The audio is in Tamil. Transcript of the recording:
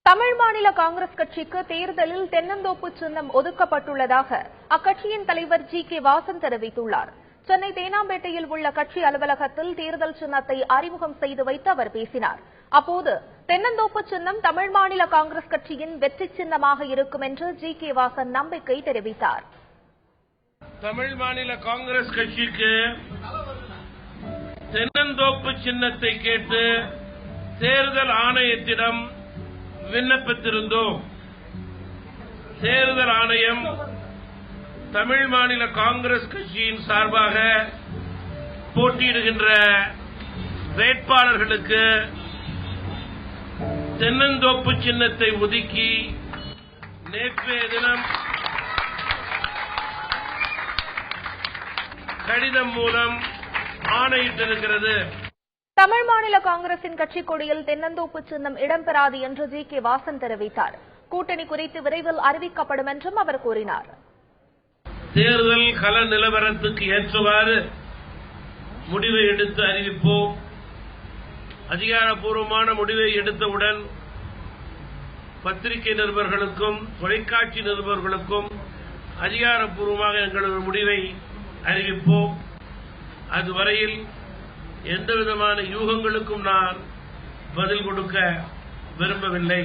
தமிழ் மாநில காங்கிரஸ் கட்சிக்கு தேர்தலில் தென்னந்தோப்பு சின்னம் ஒதுக்கப்பட்டுள்ளதாக அக்கட்சியின் தலைவர் ஜி.கே. வாசன் தெரிவித்துள்ளார். சென்னை தேனாம்பேட்டையில் உள்ள கட்சி அலுவலகத்தில் தேர்தல் சின்னத்தை அறிமுகம் செய்து வைத்து அவர் பேசினார். அப்போது தென்னந்தோப்பு சின்னம் தமிழ் மாநில காங்கிரஸ் கட்சியின் வெற்றி சின்னமாக இருக்கும் என்று ஜி.கே. வாசன் நம்பிக்கை தெரிவித்தார். தமிழ் மாநில காங்கிரஸ் கட்சிக்கு தென்னந்தோப்பு சின்னத்தை கேட்டு தேர்தல் ஆணையத்திடம் விண்ணப்பித்திருந்தோம். தேர்தல் ஆணையம் தமிழ் மாநில காங்கிரஸ் கட்சியின் சார்பாக போட்டியிடுகின்ற வேட்பாளர்களுக்கு தென்னந்தோப்பு சின்னத்தை ஒதுக்கி நேற்றைய தினம் கடிதம் மூலம் ஆணையிட்டிருக்கிறது. தமிழ் மாநில காங்கிரசின் கட்சிக் கொடியில் தென்னந்தோப்பு சின்னம் இடம்பெறாது என்று ஜி.கே. வாசன் தெரிவித்தார். கூட்டணி குறித்து விரைவில் அறிவிக்கப்படும் என்றும் அவர் கூறினார். தேர்தல் கள நிலவரத்துக்கு ஏற்றவாறு முடிவை எடுத்து அறிவிப்போம். அதிகாரப்பூர்வமான முடிவை எடுத்தவுடன் பத்திரிகை நிருபர்களுக்கும் தொலைக்காட்சி நிருபர்களுக்கும் அதிகாரப்பூர்வமாக எங்களது முடிவை அறிவிப்போம். அதுவரையில் எந்தவிதமான யூகங்களுக்கும் நான் பதில் கொடுக்க விரும்பவில்லை.